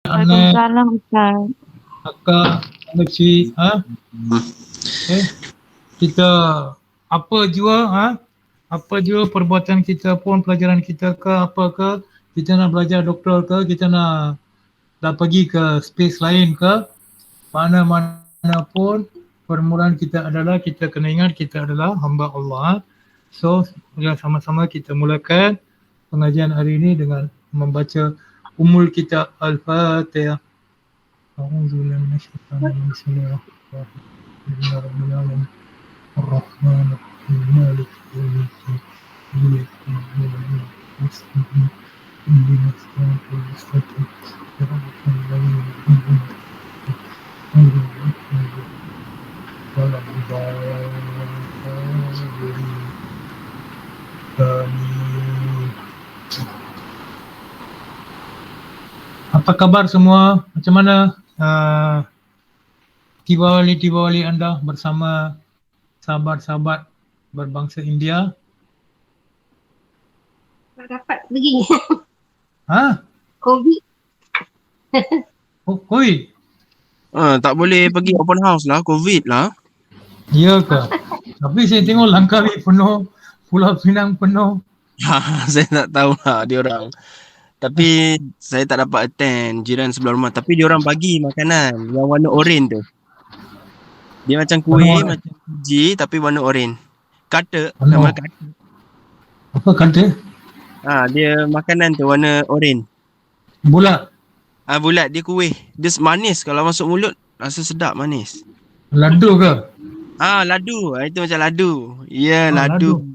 Anak, Waalaikumsalam Ustaz. akak, makcik, kita apa jua apa jua perbuatan kita pun, pelajaran kita ke apa ke, kita nak belajar doktor ke, kita nak dah pergi ke space lain ke, mana-mana pun permulaan kita adalah, kita kena ingat kita adalah hamba Allah. So, mari sama-sama kita mulakan pengajian hari ini dengan membaca Ummul Kitab Al-Fatihah. A'udzubillahi minasyaitanir rajim. Bismillahirrahmanirrahim. Ar-Rahmanir-Rahim. Maliki yaumiddin. Iyyaka na'budu wa iyyaka nasta'in. Ihdinas siratal mustaqim. Siratal ladzina an'amta 'alaihim ghairil maghdubi 'alaihim. Amin. Apa kabar semua? Macam mana tiba-wali anda bersama sahabat-sahabat berbangsa India? Tak dapat pergi. COVID. Oh, COVID? Tak boleh pergi open house lah, COVID lah. Ya ke? Tapi saya tengok Langkawi penuh, Pulau Pinang penuh. Saya tak tahu lah dia orang. Tapi saya tak dapat attend jiran sebelah rumah. Tapi dia orang bagi makanan yang warna oranye tu. Dia macam kuih, macam uji tapi warna oranye. Kata, nama kata. Apa kata? Dia makanan tu warna oranye. Bulat? Bulat, dia kuih. Dia manis, kalau masuk mulut rasa sedap, manis. Ladu ke? Ladu. Itu macam ladu. Ya, ladu.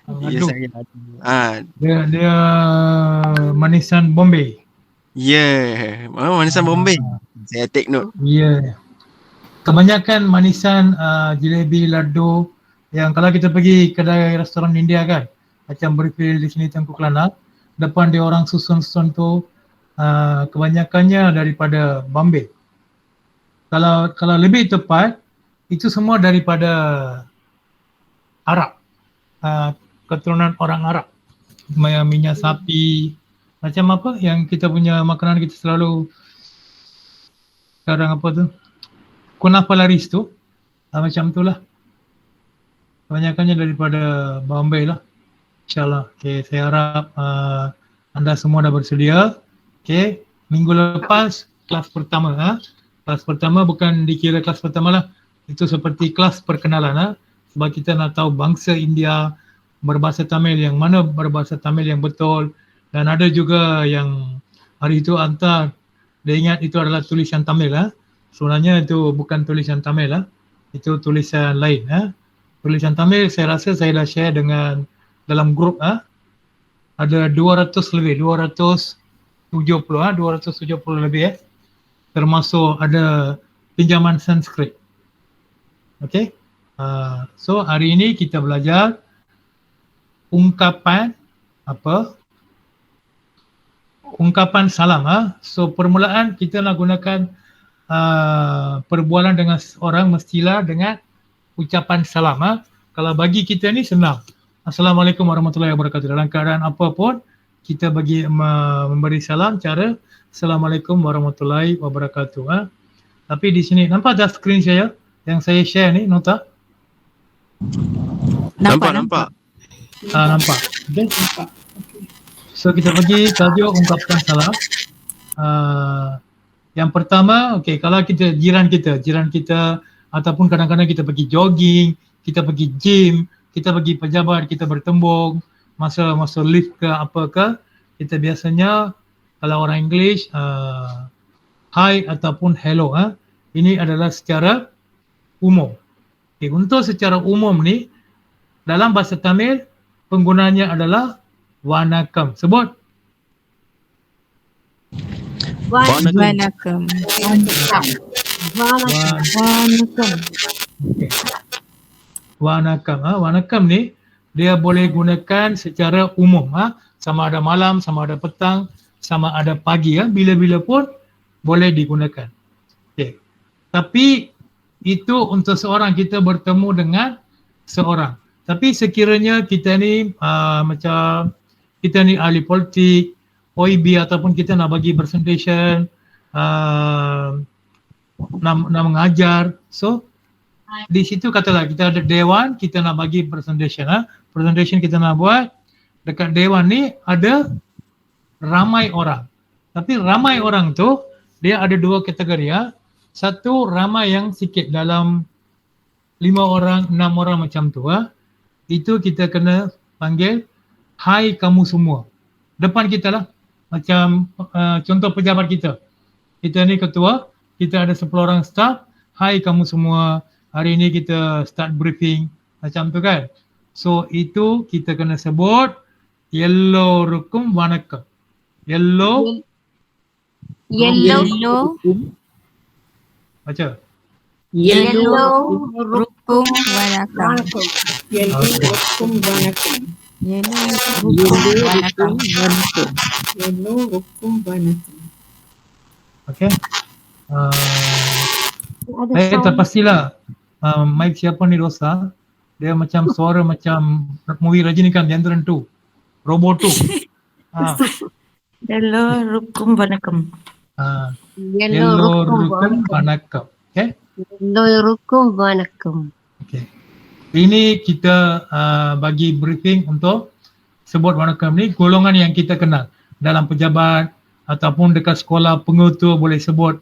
Ya, Ladu. saya ladu. Dia manisan Bombay. Ya, manisan Bombay. Saya take note. Ya. Kebanyakan manisan jalebi, ladu yang kalau kita pergi kedai restoran India kan, macam Brickfield di sini Tengku Kelana, depan dia orang susun-susun tu kebanyakannya daripada Bombay. Kalau lebih tepat, itu semua daripada Arab. Keturunan orang Arab. Minyak sapi, macam apa yang kita punya makanan kita selalu sekarang apa tu? Kunafa laris tu. Macam tu lah. Kebanyakannya daripada Bombay lah. InsyaAllah. Okay, saya harap anda semua dah bersedia. Okay, minggu lepas kelas pertama. Kelas pertama bukan dikira kelas pertama lah. Itu seperti kelas perkenalan. Sebab kita nak tahu bangsa India berbahasa Tamil, yang mana berbahasa Tamil yang betul. Dan ada juga yang hari itu hantar, dia ingat itu adalah tulisan Tamil. Sebenarnya itu bukan tulisan Tamil. Itu tulisan lain. Tulisan Tamil saya rasa saya dah share dengan dalam grup. Ada 200 lebih, 270 lebih. Termasuk ada pinjaman Sanskrit. Okay. So hari ini kita belajar ungkapan ungkapan salam. So permulaan kita nak gunakan perbualan dengan orang mestilah dengan ucapan salam. Kalau bagi kita ni senang. Assalamualaikum warahmatullahi wabarakatuh. Dalam keadaan apa pun kita bagi memberi salam cara Assalamualaikum warahmatullahi wabarakatuh. Tapi di sini nampak dah skrin saya yang saya share ni, nota? Nampak. Nampak. Okay. So kita pergi tajuk ungkapan salam. Yang pertama, okay, kalau kita jiran kita ataupun kadang-kadang kita pergi jogging, kita pergi gym, kita pergi pejabat, kita bertembung, masa lift ke apa ke, kita biasanya kalau orang English hi ataupun hello. Ini adalah secara umum. Okay, untuk secara umum ni dalam bahasa Tamil penggunanya adalah Vanakkam. Sebut. Waalaikumsalam. Okay. Vanakkam. Vanakkam ni dia boleh gunakan secara umum. Sama ada malam, sama ada petang, sama ada pagi. Bila-bila pun boleh digunakan. Okay. Tapi itu untuk seorang, kita bertemu dengan seorang. Tapi sekiranya kita ni macam kita ni ahli politik OEB ataupun kita nak bagi presentation, nak mengajar. So di situ katalah kita ada dewan, kita nak bagi presentation. Presentation kita nak buat, dekat dewan ni ada ramai orang. Tapi ramai orang tu dia ada dua kategori. Satu, ramai yang sikit dalam 5 orang, 6 orang macam tu. Itu kita kena panggil hai kamu semua. Depan kita lah. Macam contoh pejabat kita. Kita ni ketua, kita ada 10 orang staff, hai kamu semua. Hari ni kita start briefing macam tu kan. So itu kita kena sebut எல்லோருக்கும் வணக்கம். Baca. எல்லோருக்கும் வணக்கம். எல்லோருக்கும் வணக்கம். எல்லோருக்கும் வணக்கம். எல்லோருக்கும் வணக்கம். Okay. Saya terpastilah mic siapa ni Rosa. Dia macam suara macam movie Rajinikanth Yandran 2. Robot 2. எல்லோருக்கும் வணக்கம். எல்லோருக்கும் வணக்கம். Okay. எல்லோருக்கும் வணக்கம். Okay. Ini kita bagi briefing untuk sebut wanakkam ni golongan yang kita kenal dalam pejabat ataupun dekat sekolah pengetua boleh sebut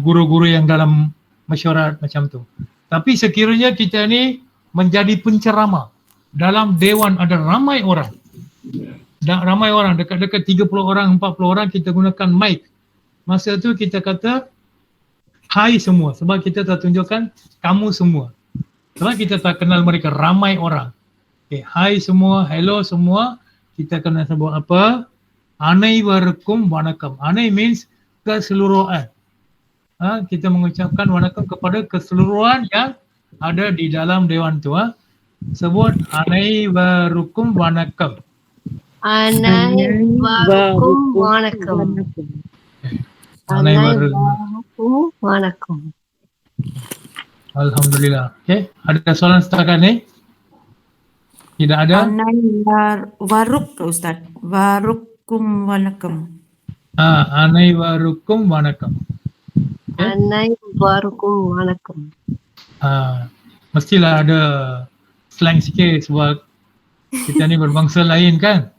guru-guru yang dalam mesyuarat macam tu. Tapi sekiranya kita ni menjadi penceramah dalam dewan ada ramai orang. Ramai orang dekat-dekat 30 orang, 40 orang kita gunakan mic. Masa tu kita kata hai semua sebab kita tak tunjukkan kamu semua. Sebab kita tak kenal mereka, ramai orang. Okay, hai semua, hello semua. Kita kena sebut apa? Anaiwarukum vanakkam. Anai means keseluruhan. Kita mengucapkan wanakkam kepada keseluruhan yang ada di dalam dewan tu. Sebut anaiwarukum vanakkam. அனைவருக்கும் வணக்கம். Anaiwarukum வணக்கம். Alhamdulillah. Okay. Ada soalan setakat ni? Tidak ada? Waruk Ustaz. Warukum வணக்கம். Anaiwarukum vanakkam. அனைவருக்கும் வணக்கம். Mestilah ada slang sikit sebab kita ni berbangsa lain kan?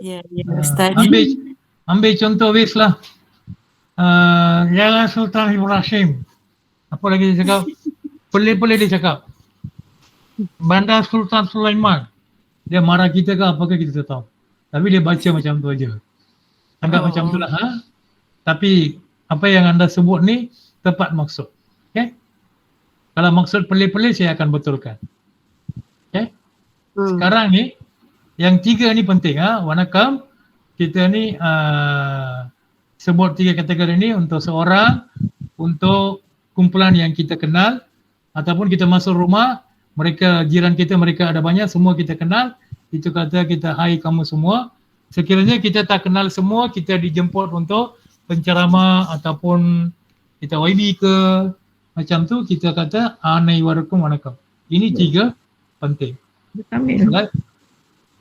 Ya, Ustaz. Ambil contoh Wis lah. Yalah Sultan Ibrahim. Apa lagi dia cakap? Pelik-pelik dia cakap. Bandar Sultan Sulaiman. Dia marah kita ke apakah kita tak tahu. Tapi dia baca macam tu aja. Anggap macam tu lah. Tapi apa yang anda sebut ni tepat maksud. Okay? Kalau maksud pelik-pelik saya akan betulkan. Okay? Sekarang ni yang 3 ni penting. Wanakkam. Kita ni sebut 3 kategori ni untuk seorang, untuk kumpulan yang kita kenal, ataupun kita masuk rumah, mereka jiran kita, mereka ada banyak, semua kita kenal. Itu kata kita hai kamu semua. Sekiranya kita tak kenal semua, kita dijemput untuk penceramah ataupun kita YB ke macam tu, kita kata anaiwarukum vanakkam. Ini 3 penting.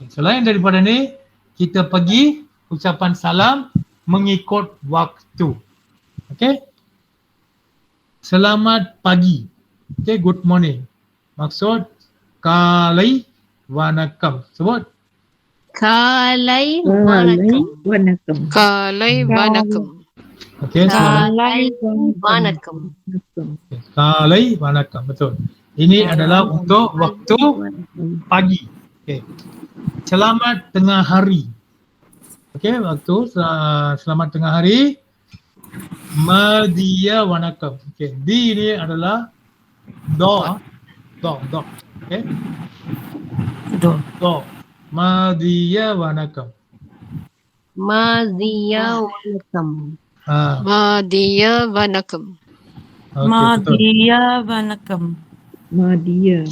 Selain daripada ni, kita pergi ucapan salam mengikut waktu. Okay? Selamat pagi. Okay, good morning. Maksud kalai vanakkam. Sebut. காலை வணக்கம். Kalai vanakkam. Okay, காலை வணக்கம். kalai vanakkam. Betul. Ini adalah untuk waktu pagi. Okay. Selamat tengah hari. Okay, waktu selamat tengah hari. Madhiya vanakkam. Okay, di ini adalah do. Okay. Do. Madhiya vanakkam. மதிய வணக்கம். Madhiya vanakkam. Okay, betul. Madhiya வணக்கம். Dia.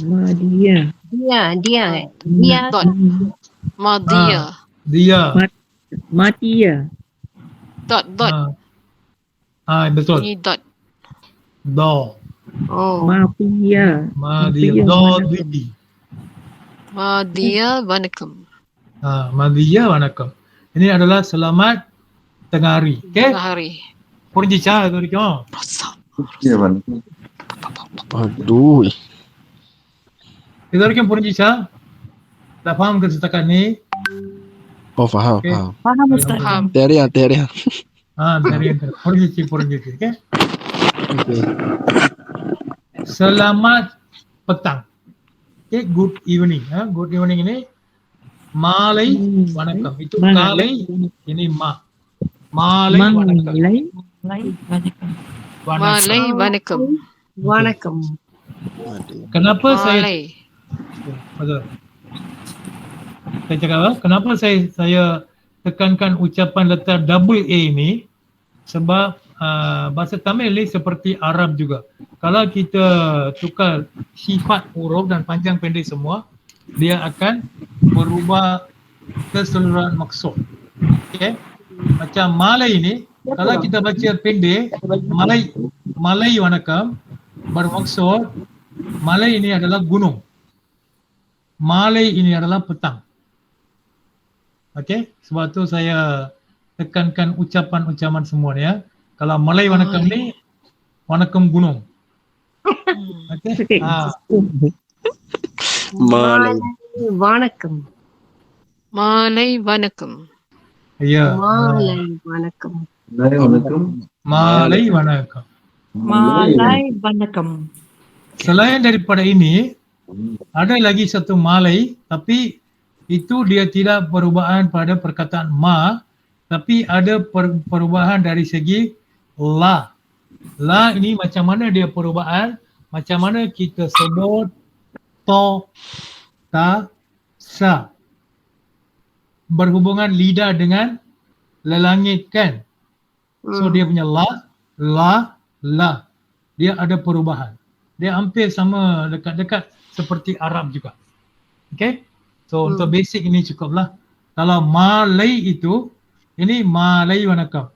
Dot. Madhiya. Dia. Matia. Dot. Betul. Ini dot. Do. Oh. Mafia. Madhiya. Do di. Madhiya vanakkam. Madhiya vanakkam. Ini adalah selamat tengah hari. Okay? Tengah hari. Purinjicha itu dikira. Aduh. Itu dikira purinjicha. Dah faham ke setakat ni? Oh, faham, Okay. faham. Faham Ustaz. Faham. Teria. Dari yang purinjicha. Okay? Okay. Selamat petang. Okay, good evening. Good evening ini malai வணக்கம். Itu kalai, ini ma. Malai வணக்கம். Malay. Malay வணக்கம். Malay vanakkam. Vanakkam. Kenapa saya Malay. betul. Saya cakap apa? Kenapa saya tekankan ucapan letter double A ini? Sebab bahasa Tamil ni seperti Arab juga. Kalau kita tukar sifat huruf dan panjang pendek semua, dia akan berubah keseluruhan maksud. Okay? Macam Malay ini, kalau kita baca pendek, Malay Vanakkam bermaksud Malay ini adalah gunung. Malay ini adalah petang. Okey, sebab tu saya tekankan ucapan-ucapan semua ni ya. Kalau Malay Vanakkam ni Vanakkam gunung. Okey. Okay. Malay. Vanakkam. Malay vanakkam. Ya. Vanakkam. Malay Vanakkam. Malay வணக்கம். Selain daripada ini, ada lagi satu Malay tapi itu dia tidak perubahan pada perkataan ma, tapi ada perubahan dari segi la. La ini macam mana dia perubahan, macam mana kita sebut to, ta, sa. Berhubungan lidah dengan lelangit kan. So dia punya la. Dia ada perubahan. Dia hampir sama dekat-dekat seperti Arab juga. Okay? So untuk basic ini cukuplah. Kalau Malay itu, ini Malay Vanakkam.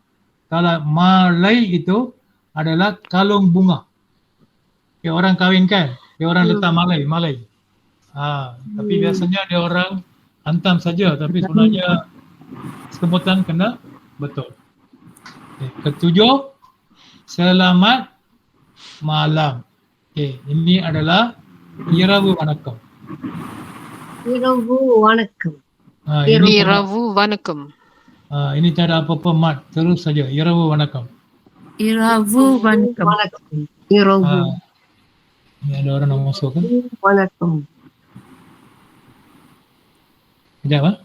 Kalau Malay itu adalah kalung bunga. Okay, orang kahwin kan, dia orang letak Malay. Tapi biasanya dia orang hantam saja, tapi sebenarnya sebutan kena betul. Okay, ketujuh, selamat malam. Okay, ini adalah Iravu Vanakkam. Iravu Vanakkam. Iravu vanakkam. Ini tak ada apa-apa mat, terus saja Iravu Vanakkam. Iravu வணக்கம். Iravu Ini ada orang nak masuk kan? Vanakkam. Sekejap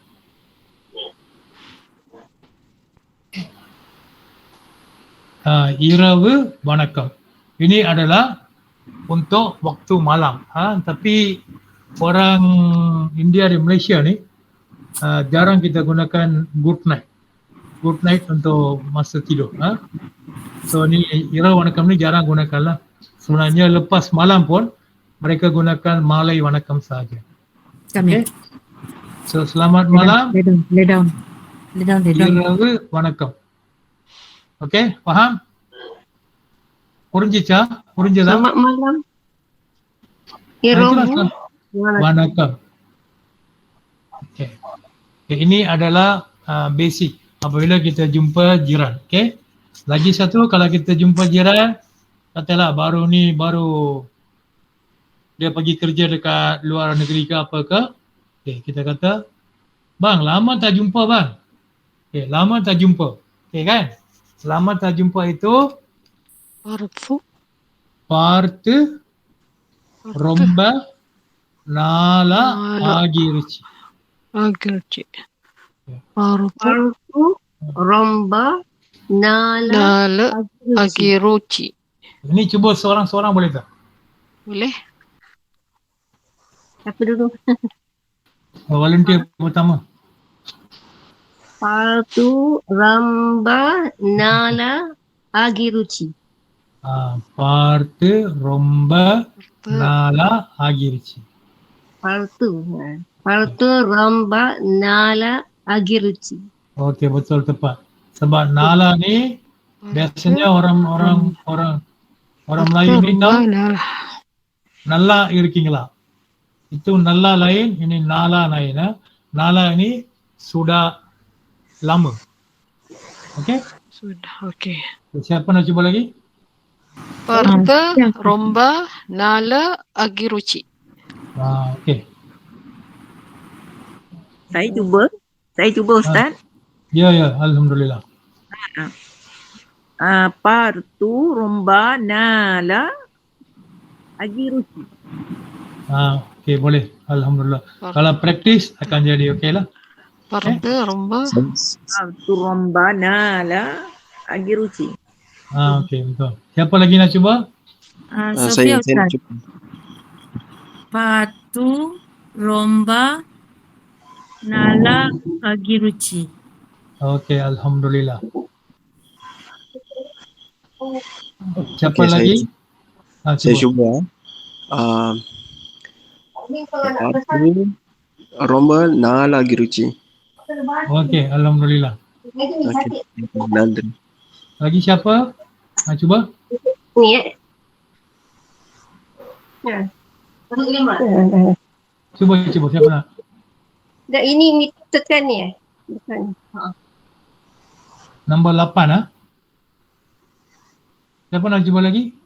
Iravu Vanakkam. Ini adalah untuk waktu malam. Tapi orang India di Malaysia ni jarang kita gunakan good night. Good night untuk masa tidur. So ni Iravu Vanakkam ni jarang gunakanlah. Sebenarnya lepas malam pun mereka gunakan Malay Vanakkam sahaja. Kami. Okay. So selamat malam. Lay down. Iravu Vanakkam. Okay, faham? Purinjicha. Selamat malam. Iravu Vanakkam. Okay. Okay, ini adalah basic apabila kita jumpa jiran. Okay. Lagi satu, kalau kita jumpa jiran, katalah baru dia pergi kerja dekat luar negeri ke apa ke. Okay, kita kata, bang, lama tak jumpa bang. Okay, lama tak jumpa. Okay kan? Lama tak jumpa itu பார்த்து ரொம்ப நாளா ஆகிருச்சு. Partu Romba Nala Agiruchi. Ini cuba seorang-seorang boleh tak? Boleh? Apa dulu? Volunteer pertama. Partu Ramba Nala Agiruchi. பார்த்து ரொம்ப நாளா ஆகிருச்சு. Partu Ramba Nala Agiruchi. Okey, betul, tepat. Sebab nala ni biasanya orang Melayu ni tahu நல்லா இருக்கீங்களா. Itu nalla lain, ini nala lain. Nala ini sudah lama. Okey? Sudah, okey. Siapa nak cuba lagi? Parta, ya. romba, nala, agiruci. Okey. Saya cuba Ustaz. Ya, alhamdulillah. Partu romba nala agiruci. Okey, boleh. Alhamdulillah. Kalau praktis akan jadi okey lah. Parta, romba, Partu romba nala agiruci. Okey, betul. Siapa lagi nak cuba? Sofia Saya nak Ustaz. cuba. Patu, romba, nala, agiruci. Okey, alhamdulillah. Siapa Okey, lagi? Saya cuba. Partu romba nala agiruci. Okey, alhamdulillah. Okey. Nandri. Lagi siapa? Nak cuba? Ni Cuba siapa nak? Dah ini tekan ni Bukan. Nombor 8 Siapa nak cuba lagi?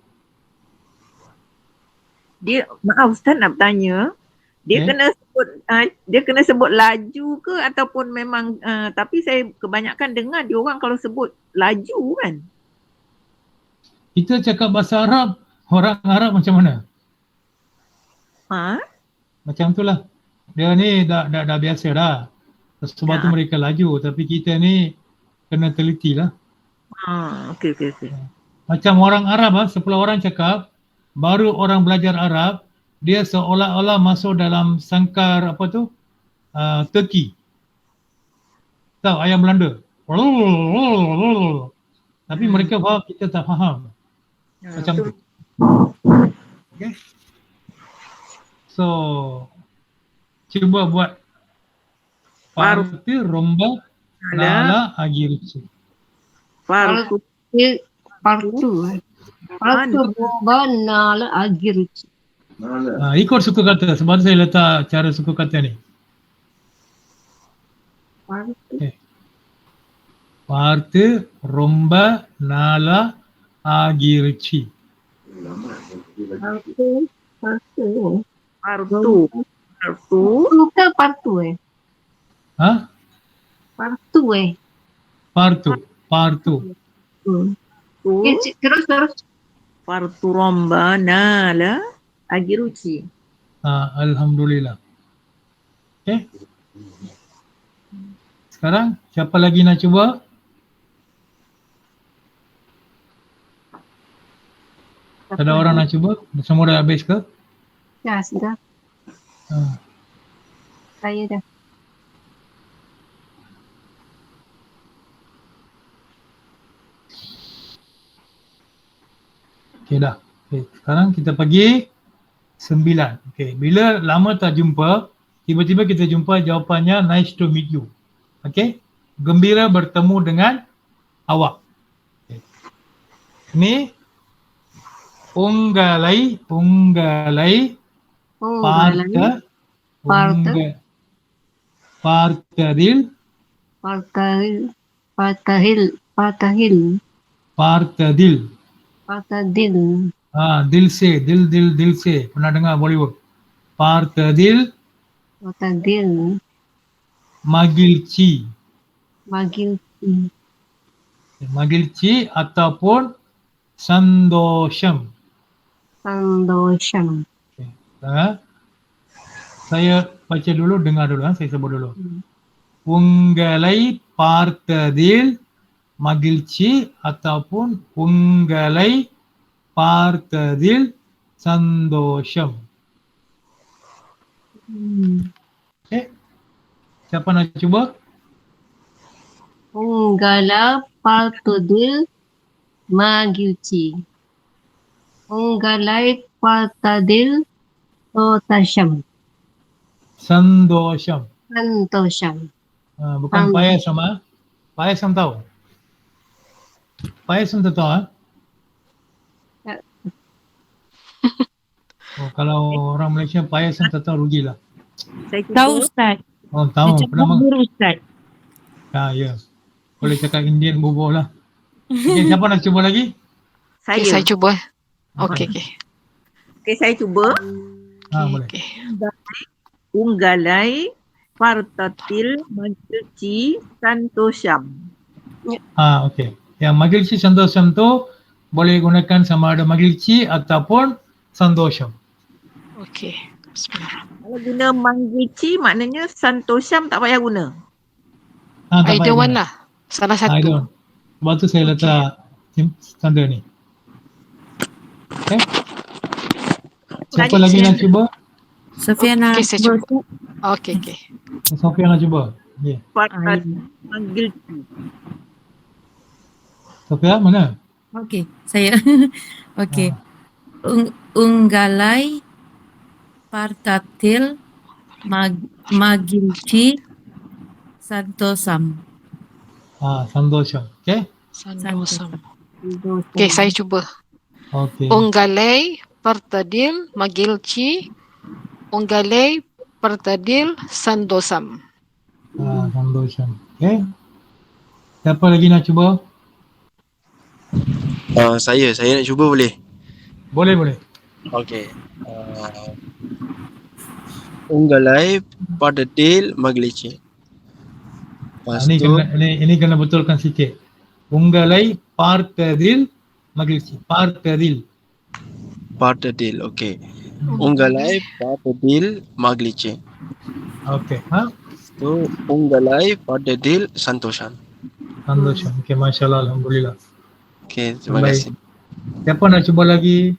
Maaf Ustaz nak bertanya. Dia kena sebut laju ke ataupun memang tapi saya kebanyakan dengar dia orang kalau sebut laju kan. Kita cakap bahasa Arab, orang Arab macam mana? Macam tu lah. Dia ni dah biasa dah. Sebab tu mereka laju. Tapi kita ni kena teliti lah. Okey. Macam orang Arab 10 orang cakap, baru orang belajar Arab, dia seolah-olah masuk dalam sangkar Turki. Tahu ayam Belanda. Tapi mereka faham, kita tak faham. Macam tu. Okay. So, cuba buat parti romba nala agiruci. Partu romba nala agiruci. Ikut suku kata sebab saya letak cara suku kata ni. Okay. Parti romba nala agiruci. Partu. Bukan partu Partu. Terus. Partu romba nala agiruci. Alhamdulillah. Okay. Sekarang siapa lagi nak cuba? Ada orang nak cuba? Semua dah habis ke? Ya, sudah. Saya dah. Okey dah. Okay. Sekarang kita pergi 9. Okey, bila lama tak jumpa, tiba-tiba kita jumpa jawapannya nice to meet you. Okey? Gembira bertemu dengan awak. Okay. Ini Unggalai, partadil, dil se, pernah dengar Bollywood? Partadil, magilci ataupun sandosham. Saya baca dulu, dengar dulu, saya sebut dulu. Unggalai partadil magilci ataupun unggalai partadil sandosham. Okay. Siapa nak cuba? Unggala partadil magilci. Unggalai partadil santasham. Bukan payasam Payasam tahu? Payasam tu tahu kalau orang Malaysia payasam tak tahu rugilah. Tahu Ustaz. Tahu. Macam bubur Ustaz. Ya. Boleh cakap Indian bubur lah. Okay, siapa nak cuba lagi? Okay, saya cuba. Okey. Okey, saya cuba. Boleh. Okey. Unggalai Partatil Magilci Santosham. Okey. Yang Magilci Santosham tu boleh gunakan sama ada Magilci ataupun Santosham. Okey. Bismillahirrahmanirrahim. Kalau guna Magilci maknanya Santosham tak payah guna. Tak payah Either one guna. lah. Salah Either satu. one. Sebab tu saya letak tanda ni. Okay. Siapa Tadi lagi saya- nak cuba? Sofia nak Okey, saya cuba. cuba. Okey. Sofia nak cuba. Yeah. Partatil Magilci. Sofia mana? Okey, saya. Okey. Unggalai Partatil Magilci Santosam. Santosham. Okay. Sandosam. Okey, saya cuba. Okay. Unggalai Partadil Magilci Unggalai Partadil Sandosam. Santosham. Okay. Siapa lagi nak cuba? Saya nak cuba boleh? Boleh. Okey. Unggalai Partadil Magilci. Lepas Ini tu kena betulkan sikit. Unggalai Partadil Magilci. Partadil. Okey. Unggalai Partadil Magilci. Okay. Tu Unggalai Partadil Santosham. Santosham. Okay, masya-Allah, alhamdulillah. Okey, terima Baik. kasih. Siapa nak cuba lagi?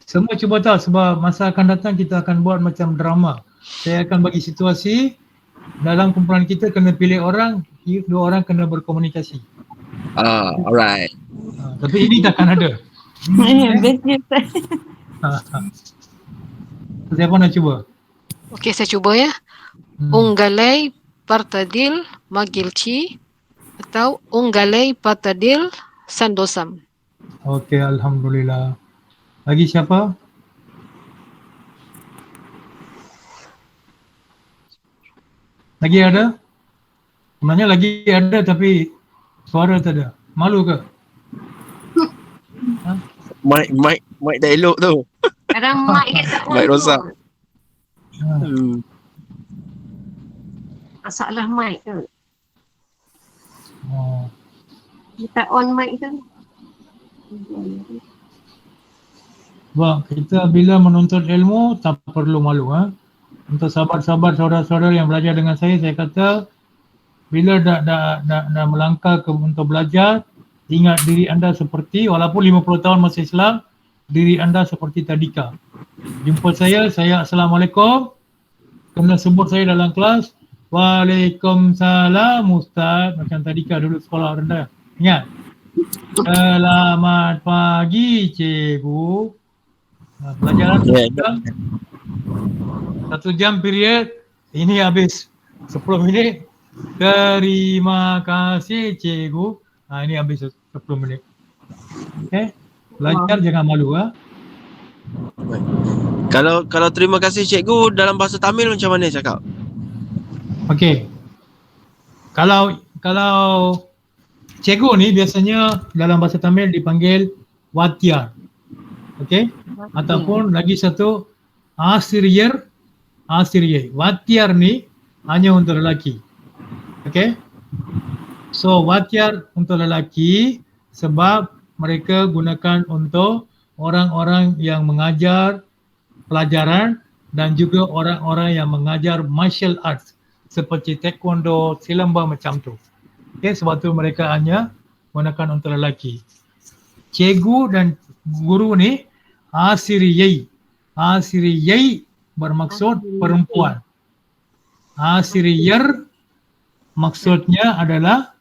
Semua cuba tak, sebab masa akan datang kita akan buat macam drama. Saya akan bagi situasi, dalam kumpulan kita kena pilih orang, dua orang kena berkomunikasi. Alright. Tapi ini takkan ada. Bestnya Siapa nak cuba? Okey, saya cuba ya. Unggalai Partadil Magilci atau Unggalai Partadil Sandosam. Okey, alhamdulillah. Lagi siapa? Lagi ada? Sebenarnya lagi ada tapi suara tak ada. Malu ke? Mic dah elok tu. Sekarang mic dia tak on Mic tu. rosak. Masalah mic tu. Oh. Dia tak on mic tu. Sebab kita bila menuntut ilmu tak perlu malu. Untuk sahabat-sahabat, saudara-saudara yang belajar dengan saya kata bila dah melangkah untuk belajar, ingat diri anda seperti, walaupun 50 tahun masih Islam, diri anda seperti tadika. Jumpa saya Assalamualaikum, kena sebut saya dalam kelas, Waalaikumsalam Ustaz, macam tadika dulu sekolah rendah. Ingat? Selamat pagi cikgu. Pelajaran satu jam period, ini habis 10 minit. Terima kasih cikgu. Ini habis 10 minit. Okay. Belajar jangan malu. Kalau terima kasih cikgu dalam bahasa Tamil macam mana cakap? Okay. Kalau cikgu ni biasanya dalam bahasa Tamil dipanggil Watiar. Okay. Ataupun lagi satu Asiriyar. Watiar ni hanya untuk lelaki. Okay. So Watiar untuk lelaki sebab mereka gunakan untuk orang-orang yang mengajar pelajaran dan juga orang-orang yang mengajar martial arts seperti taekwondo, silamba macam tu. Okay, sebab tu mereka hanya gunakan untuk lelaki. Cikgu dan guru ni Asiriyai bermaksud perempuan. Asiriyar maksudnya adalah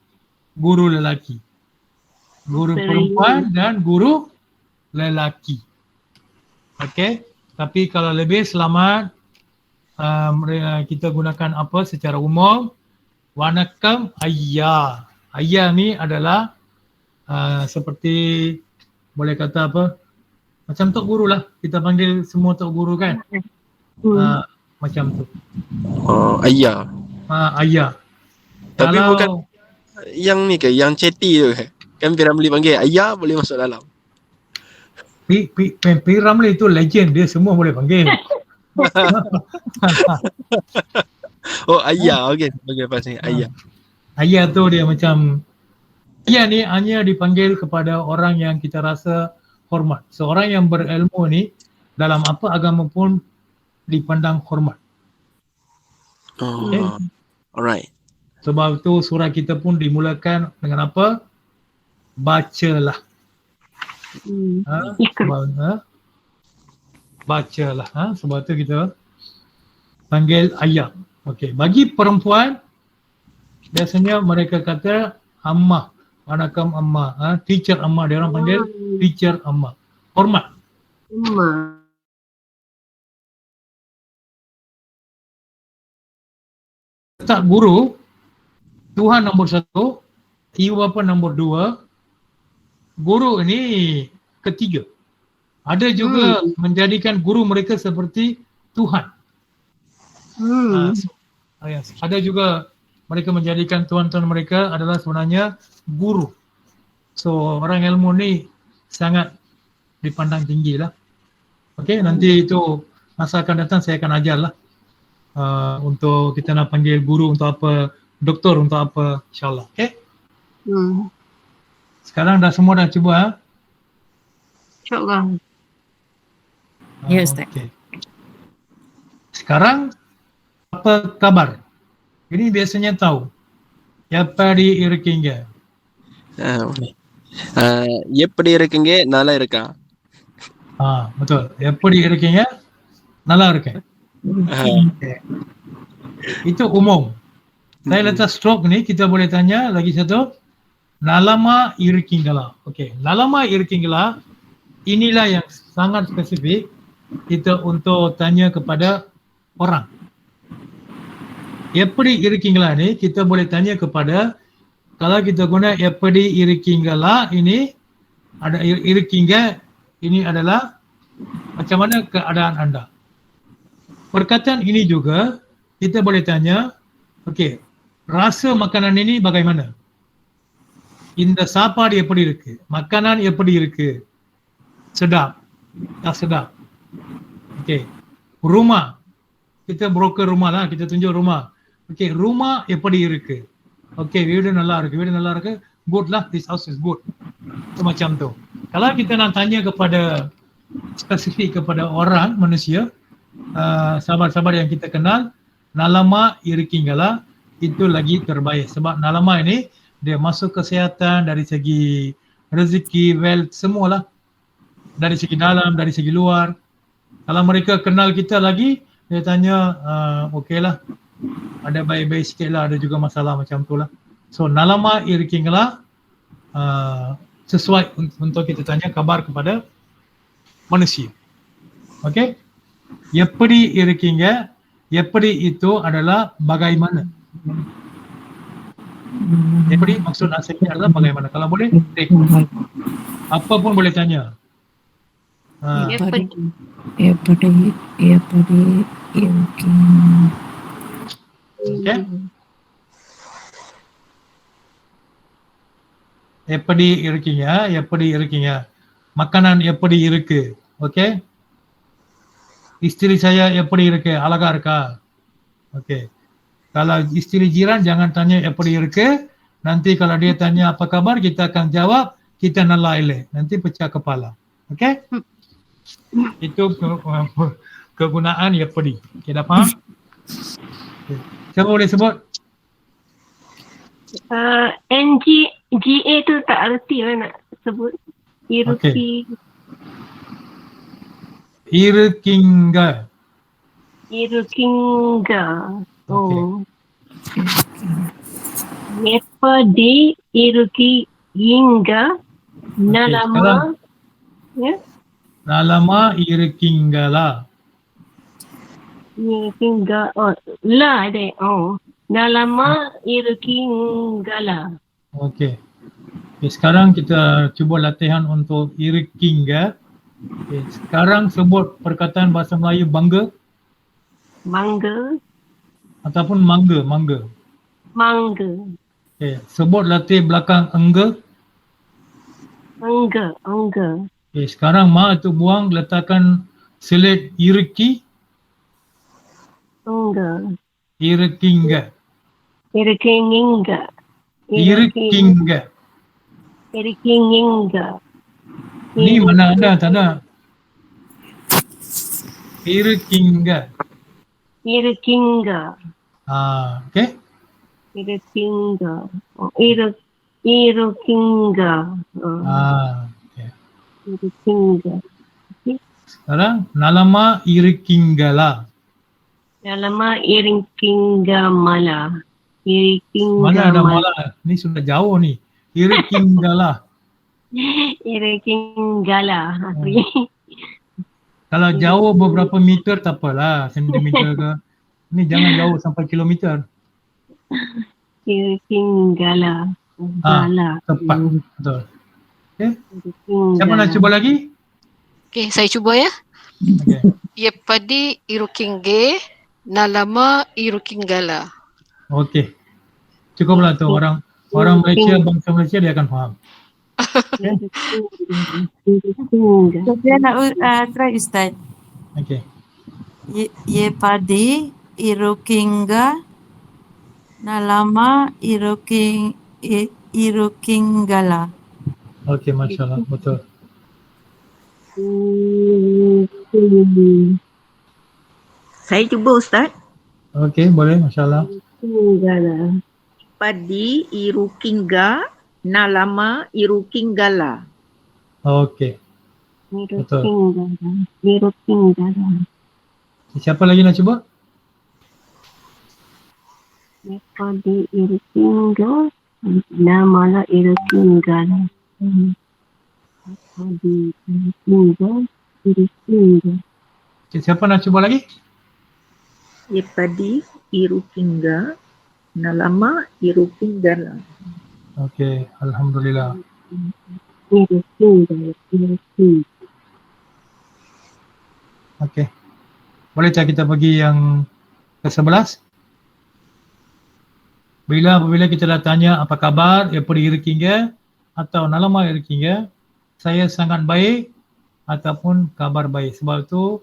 guru lelaki. Guru perempuan dan guru lelaki. Okey, tapi kalau lebih selamat kita gunakan apa secara umum? Wanakam ayya. Ayya ni adalah seperti boleh kata apa? Macam tok guru lah. Kita panggil semua tok guru kan. Macam tu. Ayah. Ayah. Tapi Kalau bukan yang ni ke, yang ceti tu ke? Kan P. Ramlee panggil ayah boleh masuk dalam. P. Ramlee itu legend, dia semua boleh panggil. Ayah. Okey, pasal ayah. Ayah tu dia macam, ayah ni hanya dipanggil kepada orang yang kita rasa hormat. Seorang yang berilmu ni dalam apa agama pun dipandang hormat. Okay. Alright. Sebab tu surah kita pun dimulakan dengan apa? Bacalah. Bacalah. Sebab tu kita panggil ayah. Okey. Bagi perempuan, biasanya mereka kata ammah. Manakam ammah. Teacher ammah. Dia orang panggil teacher ammah. Hormat. Tak guru, Tuhan nombor 1, ibu bapa nombor 2, guru ini ketiga. Ada juga menjadikan guru mereka seperti Tuhan. Ada juga mereka menjadikan tuan-tuan mereka adalah sebenarnya guru. So orang ilmu ni sangat dipandang tinggi lah. Okay, nanti itu masa akan datang saya akan ajar lah. Untuk kita nak panggil guru untuk apa, doktor untuk apa, insyaAllah. Okay? Sekarang dah semua dah cuba. InsyaAllah. Ya, Ustaz. Okay. Sekarang apa kabar? Ini biasanya tahu. Yappadi irkinga. எப்படி இருக்கீங்க, நல்லா இருக்கா? Betul. Yappadi irkinga, நல்லா இருக்கேன். Okay. Itu umum. Saya letak stroke ni, kita boleh tanya lagi satu. Nalama irkingala. Okey, nalama irkingala inilah yang sangat spesifik kita untuk tanya kepada orang. Eppadi irkingala ni kita boleh tanya kepada, kalau kita guna eppadi irkingala ini, ada irkinga ini adalah macam mana keadaan anda. Perkataan ini juga kita boleh tanya, okey, rasa makanan ini bagaimana? இந்த சாப்பாடு எப்படி இருக்கு? Makanan எப்படி இருக்கு? Sedap? Tak sedap? Okey. Rumah. Kita broker rumah lah, kita tunjuk rumah. Okey, rumah எப்படி இருக்கு? Okey, வீடு நல்லா இருக்கு. வீடு நல்லா இருக்கு. Good lah, this house is good. Macam tu. Kalau kita nak tanya kepada spesifik kepada orang, manusia, sahabat-sahabat yang kita kenal, nalama irkingala itu lagi terbaik. Sebab nalama ini dia masuk kesihatan dari segi rezeki, wealth, semualah. Dari segi dalam, dari segi luar. Kalau mereka kenal kita lagi, dia tanya, okey lah, ada baik-baik sikit lah, ada juga masalah macam tu lah. So, nalama irkingala sesuai untuk kita tanya kabar kepada manusia. Okey? Eppadi irkingga, eppadi itu adalah bagaimana. Eppadi maksud aslinya adalah bagaimana. Kalau boleh, apa pun boleh tanya. Eppadi irking. Okay? Eppadi irkingga. Makanan eppadi இருக்கு. Okay? Isteri saya eppadi இருக்கு, அழகா இருக்கா? Okay. Kalau isteri jiran jangan tanya eppadi இருக்கு. Nanti kalau dia tanya apa kabar, kita akan jawab kita நல்லா இல்லை. Nanti pecah kepala. Okay? Itu kegunaan eppadi. Okay, dah faham? Okay. Siapa boleh sebut? NGA tu tak erti lah nak sebut. Irki. Irkingga. Oh. Eppadi irkingga. Nalama. Ya. Nalama irkingala. Irkingga. Oh, la ada. Oh. Nalama irkingala. Okey. Okay, sekarang kita cuba latihan untuk irkingga. Okay, sekarang sebut perkataan bahasa Melayu bangga. Mangga. ataupun mangga. Mangga. Okay. Sebut latar belakang engga. Engga. Okay. Sekarang ma tu buang, letakkan selit iriki. Engga. Irikingga. Irikinga. Irikingga. Irikinga. Ni mana ada? Tak ada. Irikingga. Irikinga. Okay. Irikinga. Irikinga. Okay. Irikinga. Sekarang nalama irikinggala. Nalama irikinga mala. Irikinga Mana ada mala? Ni sudah jauh ni. Irikinggala. Irikingala. Kalau jauh beberapa meter tak apalah, sentimeter ke. Ni jangan jauh sampai kilometer. Irikingala. Gala. Tepat. Betul. Okay. Irikingala. Siapa nak cuba lagi? Okay, saya cuba ya. Okay. Yeppadi irukinge, nalama irukinggala. Okay. Cukuplah tu orang Malaysia, bangsa Malaysia dia akan faham. Irikinga. Sofia nak try Ustaz. Okay. Ye padi irukingga nalama irukinggala. Okay, Masya Allah. Betul. Saya cuba Ustaz. Okay, boleh. Masya Allah. Irikingala. Padi irukingga nalama irukinggala. Okay. Irikingala. Siapa lagi nak cuba? Padi irikinga. Namala irikinggala. Padi irikinga. Okay, siapa nak cuba lagi? Padi irukingga nalama irukinggala. Okay, Alhamdulillah. Irikinga. Okay. Boleh tak kita pergi yang ke-11? Apabila kita dah tanya apa kabar, eppadi irukingga atau nalama irukingga, saya sangat baik ataupun kabar baik. Sebab tu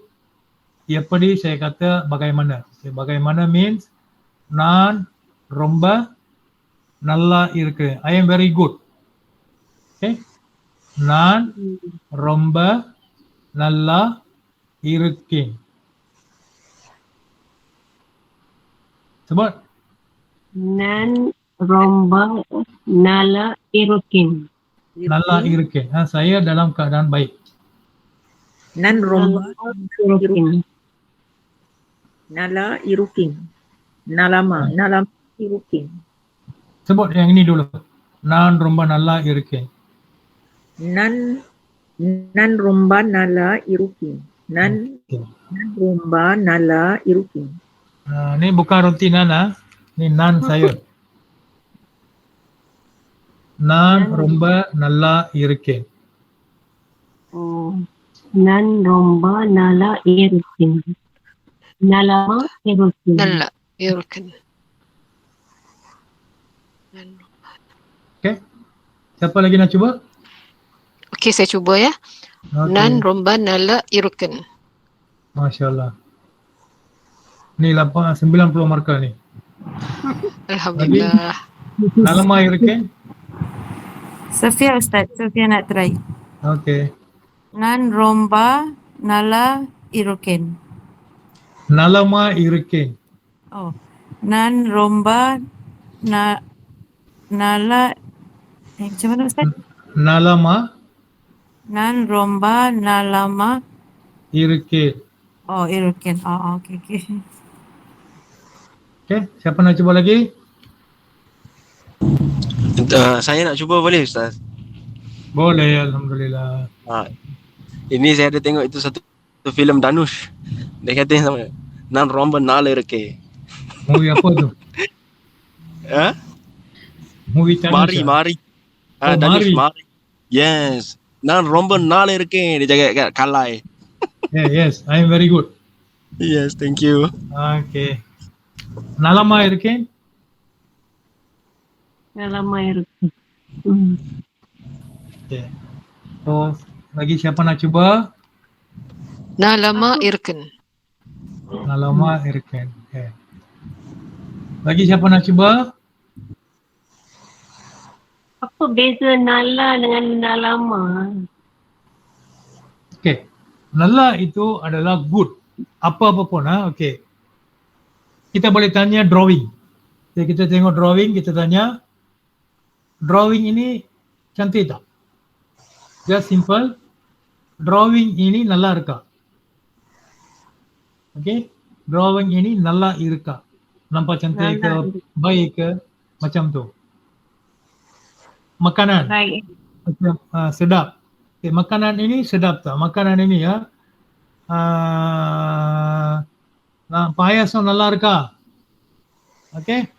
eppadi saya kata bagaimana. Okay, bagaimana means நான் ரொம்ப நல்லா இருக்கிறேன். I am very good. Okay. நான் ரொம்ப நல்லா இருக்கேன். Sebut. Nan romba nala irukin. நல்லா இருக்கேன். Saya dalam keadaan baik. Nan romba Irukin. nala iruking. Nalama iruking. Sebut yang ini dulu. நான் ரொம்ப நல்லா இருக்கேன். Nan romba nala iruking. Nan romba nala iruking. Ni bukan roti nana, ni nan saya. நான் ரொம்ப நல்லா இருக்கேன். Oh. Nan romba nala irukin. Nalama irukin. Nalla irukin. Okay. Siapa lagi nak cuba? Okay, saya cuba ya. Okay. Nan romba nalla irukin. Masya Allah. Ni 90 markah ni. Alhamdulillah. Nalama இருக்கேன். Sofia Ustaz, Sofia nak try. Okay. Nan romba nala irukin. Nalama இருக்கேன். Oh. Nan romba nala macam mana Ustaz? Nalama Nan romba nalama இருக்கேன். oh irukin. Oh okay. Okay. Siapa nak cuba lagi? Saya nak cuba boleh Ustaz? Boleh, Alhamdulillah. Ini saya ada tengok itu satu filem Danush. Dia kata yang sama. Nan romba nala irukke. Movie apa tu? Movie Tanusha. Mari. Oh, Danush Mari. Mari. Yes. Nan romba nala irukke. Dia jaga kat Kalai. Yeah, yes, I am very good. Yes, thank you. Okay. Nalama இருக்கேன். Nalama irukken. Hmm. Okay. So lagi siapa nak cuba? Nalama irukken. Nalama இருக்கேன். Okay. Lagi siapa nak cuba? Apa beza nala dengan nalama? Okay. Nala itu adalah good. Apa-apa pun. Okay. Kita boleh tanya drawing. Jadi kita tengok drawing, kita tanya drawing ini cantik tak? Just simple. Drawing ini நல்லா இருக்கா? Okay. Drawing ini நல்லா இருக்கா? Nampak cantik ke, baik ke, macam tu. Makanan. Baik. Macam sedap. Okay, makanan ini sedap tak? Makanan ini ya. Payasan நல்லா இருக்கா? Okay.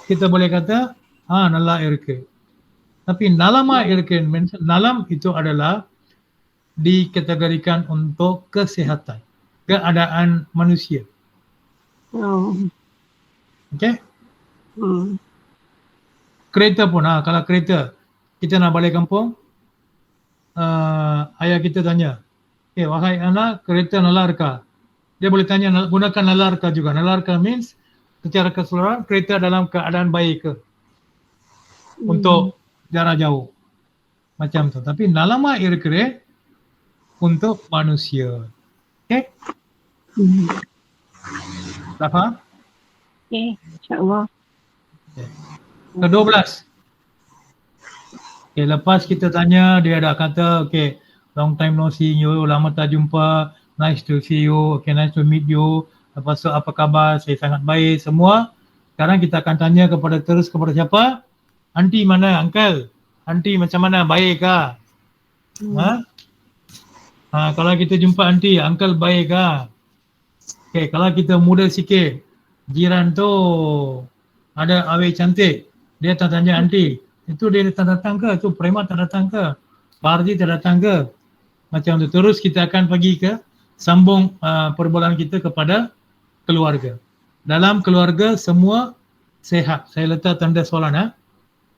Kita boleh kata நல்லா இருக்கு. Tapi nalama இருக்கு, nalam itu adalah dikategorikan untuk kesihatan, keadaan manusia. Oh. Okay. Hmm. Kereta pun kalau kereta kita nak balik kampung, ayah kita tanya, wahai anak, kereta நல்லா இருக்கா? Dia boleh tanya gunakan நல்லா இருக்கா juga. நல்லா இருக்கா means secara keseluruhan kereta dalam keadaan baik ke untuk jarak jauh. Macam tu. Tapi nalama இருக்கிறது untuk manusia. Okay? Tak faham? Okay, insyaAllah. Ke-12. Okay, lepas kita tanya, dia dah kata, okay, long time no see you, lama tak jumpa, nice to see you, okay, nice to meet you. Lepas tu apa khabar, saya sangat baik, semua. Sekarang kita akan tanya terus kepada siapa? Aunty mana, uncle? Aunty macam mana, baik kah? Kalau kita jumpa aunty, uncle baik kah? Okay, kalau kita muda sikit, jiran tu ada awet cantik, dia tak tanya aunty, itu dia tak datang ke? Itu preman tak datang ke? Parti tak datang ke? Macam tu. Terus kita akan pergi ke sambung perbualan kita kepada keluarga. Dalam keluarga semua sehat. Saya letak tanda soalan.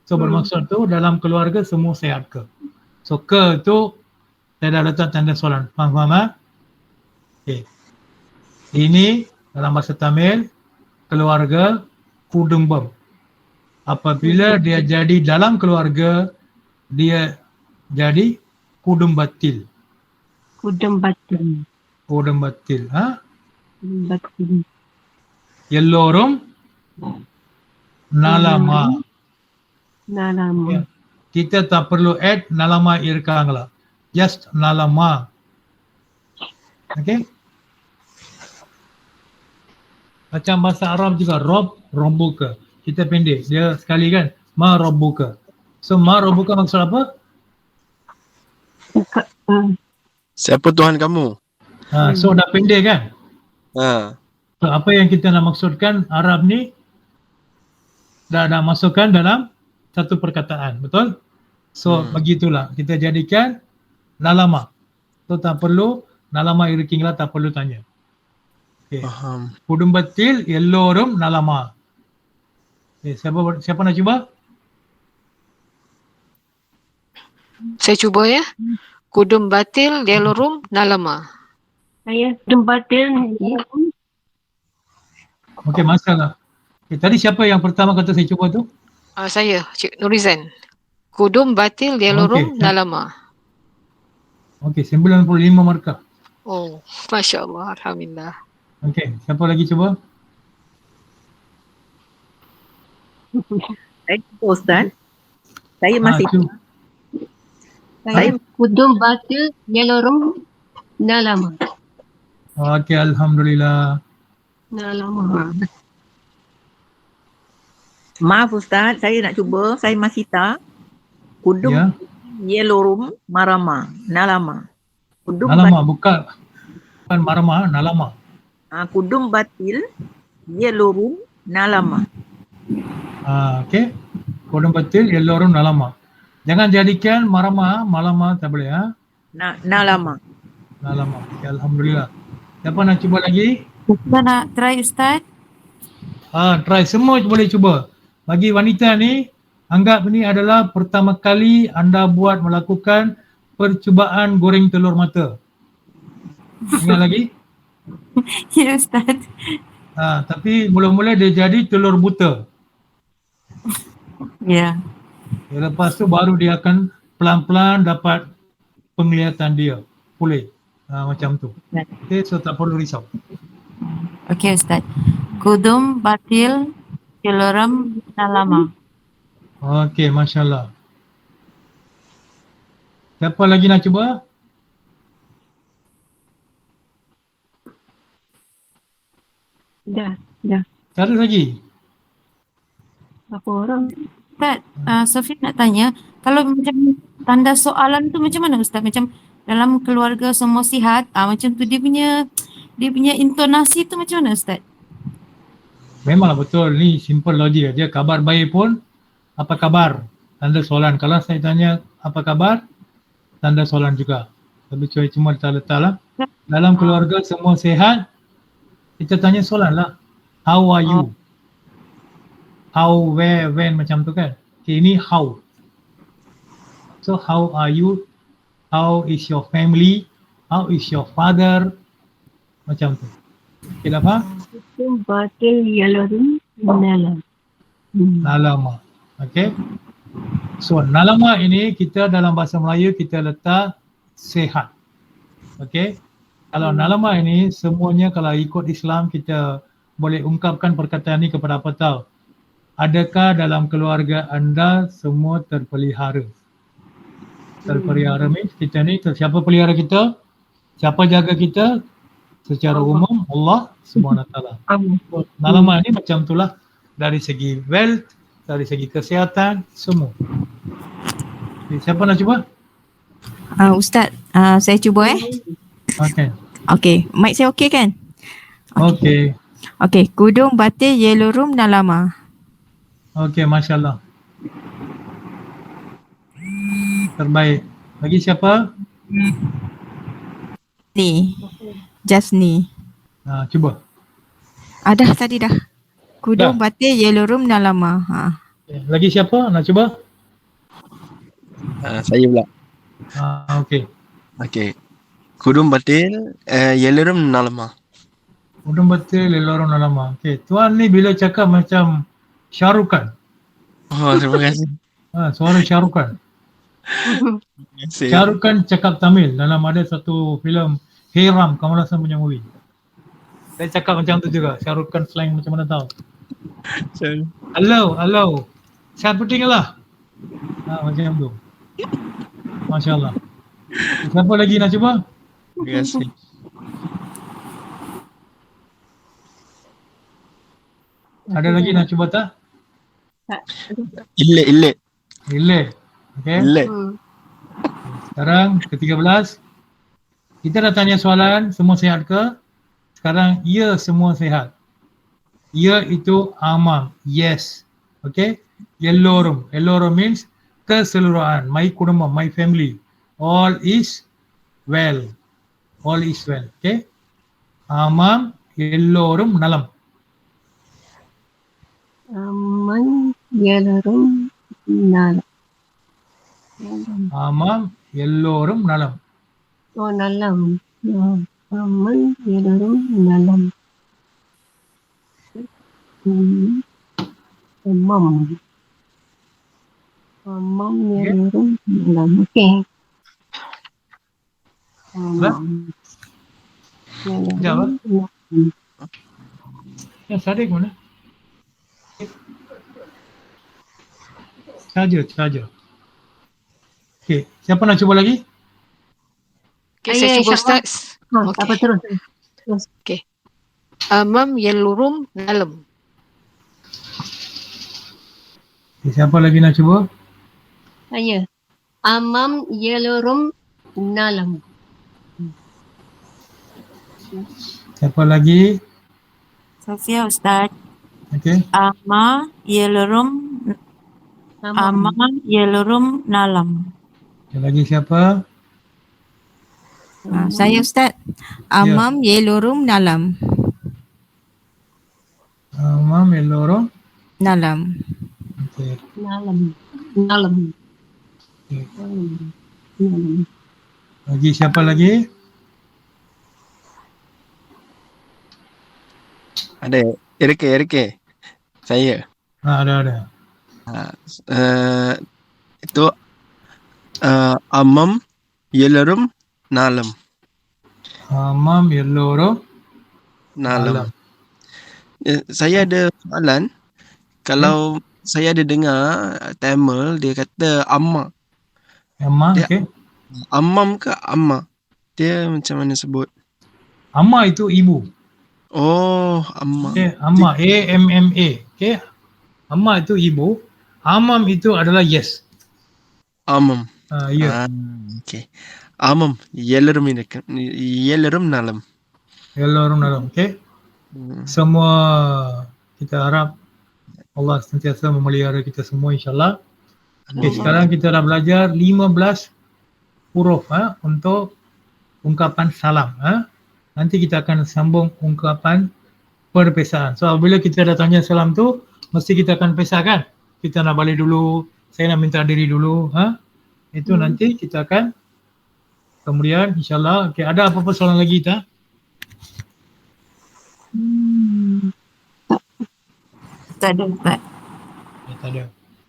So bermaksud tu dalam keluarga semua sehat ke? So ke tu saya dah letak tanda soalan. Faham? Okay. Ini dalam bahasa Tamil keluarga kudumbam. Apabila dia jadi dalam keluarga, dia jadi kudumbatil. Kudumbatil. Kudumbatil. Batil. Yellorum nalama. Nalama. Ya. Kita tak perlu add nalama irkangla. Just nalama. Okay? Macam bahasa Arab juga, rob, rombuka. Kita pendek, dia sekali kan, ma rombuka. So ma rombuka maksud apa? Siapa Tuhan kamu? So dah pendek kan? So apa yang kita nak maksudkan Arab ni dah masukkan dalam satu perkataan, betul? So begitulah, kita jadikan nalama. So tak perlu, nalama irkinglah tak perlu tanya. Okay. Kudumbatil yellorum nalama. Okay, siapa nak cuba? Saya cuba ya. Kudumbatil yellorum nalama. Saya kudumbatil. Okey, masalah. Okay, tadi siapa yang pertama kata saya cuba tu? Saya, Cik Nurizan. Kudumbatil yellorum nalama. Okey, 95 markah. Oh, Masya Allah, Alhamdulillah. Okey, siapa lagi cuba? Saya cuba Ustaz. Saya masih Saya kudumbatil yellorum nalama. Okey, Alhamdulillah. Nalama. Maaf Ustaz, saya nak cuba. Saya Masita. Kudum yellorum marama. Nalama. Kudum nalama bukan marama, nalama. Kudum batil yellorum nalama. Okey. Kudum batil yellorum nalama. Jangan jadikan marama, malama tak boleh. Nalama. Nalama. Okay, Alhamdulillah. Siapa nak cuba lagi? Kita nak try Ustaz. Try, semua boleh cuba. Bagi wanita ni, anggap ni adalah pertama kali anda melakukan percubaan goreng telur mata. Ingat lagi? Ya Ustaz. Tapi mula-mula dia jadi telur buta. Ya. Lepas tu baru dia akan pelan-pelan dapat penglihatan dia pulih. Macam tu. Okay, so tak perlu risau. Okey Ustaz. Kudum batil yeloram nalama. Okey, Masya Allah. Siapa lagi nak cuba? Dah. Cari lagi. Berapa orang? Ustaz, Sofia nak tanya, kalau macam tanda soalan tu macam mana Ustaz? Macam dalam keluarga semua sihat, macam tu dia punya intonasi tu macam mana Ustaz? Memanglah betul, ni simple logik. Dia kabar baik pun, apa kabar? Tanda soalan. Kalau saya tanya apa kabar, tanda soalan juga. Tapi cuma letak lah. Dalam keluarga semua sihat, kita tanya soalan lah. How are you? How, where, when, macam tu kan. Okay, ini how. So how are you? How is your family? How is your father? Macam tu. Okay, dah faham? Kudum batil yelorum nalam. Nalama. Okay. So nalama ini kita dalam bahasa Melayu kita letak sehat. Okay. Kalau nalama ini semuanya kalau ikut Islam kita boleh ungkapkan perkataan ini kepada apa tahu. Adakah dalam keluarga anda semua terpelihara? Terpelihara means kita ni siapa pelihara kita? Siapa jaga kita? Secara umum Allah Subhanahu Wa Taala. Nalama ni macam itulah dari segi wealth, dari segi kesihatan, semua. Okay, siapa nak cuba? Ustaz, saya cuba Okay. Okey, mic saya okey kan? Okay. Okey, kudum batil yelorum nalama. Okay, Masya Allah. Terbaik. Lagi siapa? Ni. Just ni. Cuba. Dah tadi dah. Kudum batil yelorum nalama. Okay. Lagi siapa nak cuba? Saya pula. Okay. Okey. Kudum batil yelorum nalama. Kudum batil yelorum nalama. Okay. Tuan ni bila cakap macam Syarukan. Terima kasih. Suara Syarukan. Syarukan cakap Tamil dalam ada satu filem Hiram Kamal Haasan punya movie. Dia cakap macam tu juga. Syarukan slang macam mana tahu. Hello. Saya penting lah. Macam tu. Masya Allah. Siapa lagi nak cuba? Terima kasih. Ada lagi nak cuba tak? Ilik. Okay. Ilik. Sekarang ke-13. Kita dah tanya soalan, semua sihat ke? Sekarang, ya semua sihat. Ya itu amam, yes. Okay. Yelorum means keseluruhan. My kudumam, my family. All is well. Okay. Amam, yelorum, nalam. Aman yelorum nalam. Amam, yelorum, nalam. Oh, nalam. Aman yelorum nalam. Amam yelorum nalam. Okey. Sekejap lah. Ya, Sadiq mana? Saja. Okay, siapa nak cuba lagi? Okay, saya cuba Ustaz. Apa terus? Okay. Amam yelorum nalam. Okay, siapa lagi nak cuba? Saya. Amam yelorum nalam. Siapa lagi? Sofia Ustaz. Okay. Ama yelorum nalam. Okay, lagi siapa? Saya Ustaz. Amam yellow room dalam. Amam yellow Dalam. okey. Dalam. Lagi siapa lagi? Ada Erke. Saya. Ada. Itu amam yelarum nalam. Amam yellow Nalam. Saya ada soalan. Kalau saya ada dengar Tamil dia kata amma. Amma, Dia- okey. Amam ke amma? Dia macam mana sebut? Amma itu ibu. Oh, amma. Okey, amma, AMMA. Okey. Amma itu ibu. Amam itu adalah yes. Amam. Ya. Okay. Amam yelarum nalam. Yellow dalam. Okey. Semua kita harap Allah sentiasa memelihara kita semua insyaAllah. Okay, sekarang kita dah belajar 15 huruf untuk ungkapan salam. Nanti kita akan sambung ungkapan perpisahan. So bila kita dah tanya salam tu, mesti kita akan pisah kan? Kita nak balik dulu, saya nak minta diri dulu. Itu nanti kita akan kemudian insyaAllah. Okay, ada apa-apa soalan lagi tak? Tak ada Ustaz. Ya, tak ada.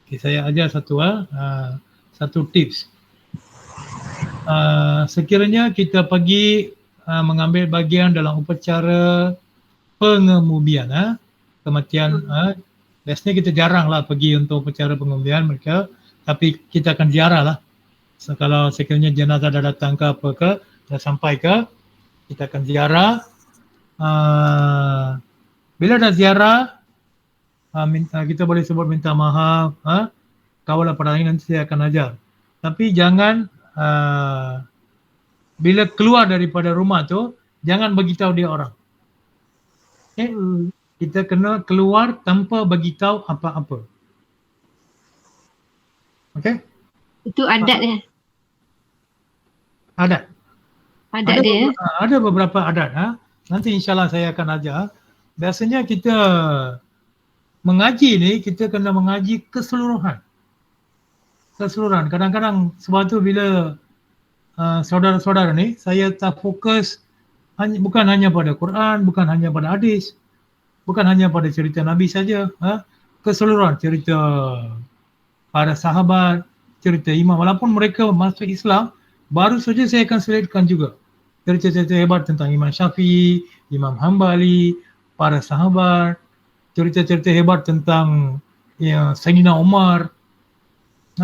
Okay, saya ajar satu tips. Sekiranya kita pergi mengambil bagian dalam upacara pengemudian, kematian, biasanya kita jarang lah pergi untuk upacara pengemudian mereka, tapi kita akan ziarah lah. So, kalau sekiranya jenazah dah datang ke apa ke, dah sampai ke, kita akan ziarah. Bila dah ziarah, kita boleh sebut minta maaf, kawalah pada hari nanti saya akan ajar. Tapi jangan bila keluar daripada rumah tu, jangan beritahu dia orang. Okay? Kita kena keluar tanpa beritahu apa-apa. Okay? Itu adat dia. Adat. Adat dia. Ada beberapa adat. Nanti insyaAllah saya akan ajar. Biasanya kita mengaji ni, kita kena mengaji keseluruhan. Kadang-kadang sebab tu bila saudara-saudara ni, saya tak fokus bukan hanya pada Quran, bukan hanya pada hadis, bukan hanya pada cerita Nabi saja. Keseluruhan cerita para sahabat, cerita imam. Walaupun mereka masuk Islam, baru saja saya akan selitkan juga cerita-cerita hebat tentang Imam Syafi'i, Imam Hambali, para sahabat, cerita-cerita hebat tentang Sayyidina Umar.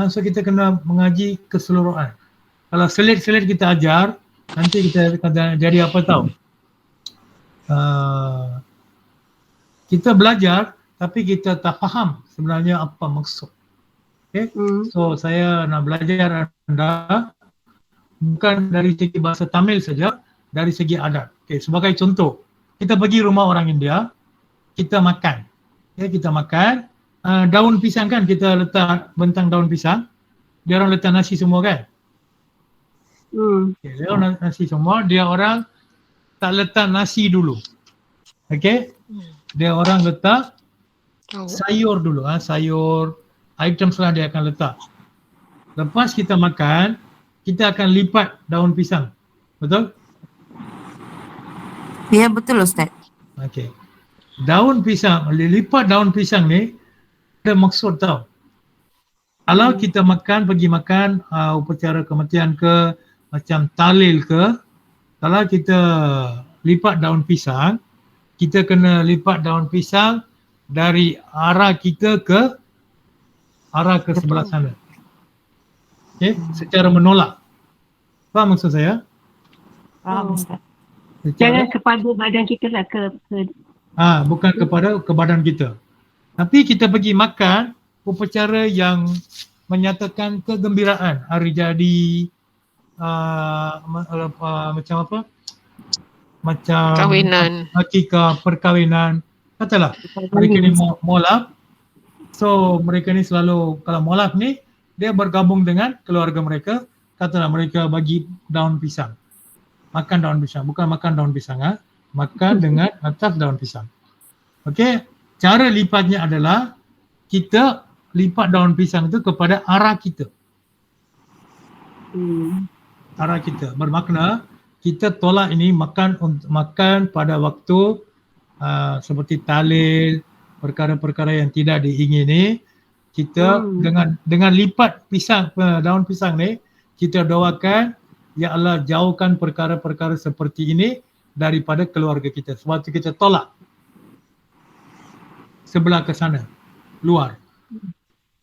So kita kena mengaji keseluruhan. Kalau selit-selit kita ajar, nanti kita akan jadi apa tahu? Kita belajar tapi kita tak faham sebenarnya apa maksud. Okay? So saya nak belajar anda bukan dari segi bahasa Tamil saja, dari segi adat. Okay, sebagai contoh, kita pergi rumah orang India, kita makan. Okay, kita makan, daun pisang kan, kita letak bentang daun pisang, dia orang letak nasi semua kan? Okay, dia orang nasi semua, dia orang tak letak nasi dulu. Okay? Dia orang letak sayur dulu, sayur, item setelah dia akan letak. Lepas kita makan, kita akan lipat daun pisang. Betul? Ya betul Ustaz. Okey. Daun pisang, lipat daun pisang ni ada maksud tau. Kalau kita pergi makan upacara kematian ke, macam talil ke, kalau kita lipat daun pisang, kita kena lipat daun pisang dari arah kita ke arah ke sebelah sana. Okay, secara menolak. Faham maksud saya? Faham Ustaz. Jangan kepada badan kita lah ke bukan ke badan kita. Tapi kita pergi makan upacara yang menyatakan kegembiraan, hari jadi, macam apa? Macam Kahwinan. akikah, perkahwinan. Katalah mereka ni molaf. So mereka ni selalu, kalau molaf ni dia bergabung dengan keluarga mereka, katalah mereka bagi daun pisang. makan daun pisang. Bukan makan daun pisang, makan dengan atas daun pisang. Okey, cara lipatnya adalah kita lipat daun pisang itu kepada arah kita. Arah kita bermakna kita tolak ini makan pada waktu seperti talil, perkara-perkara yang tidak diingini. Kita dengan lipat pisang, daun pisang ni, kita doakan, ya Allah jauhkan perkara-perkara seperti ini daripada keluarga kita. Sebab tu kita tolak sebelah ke sana, luar.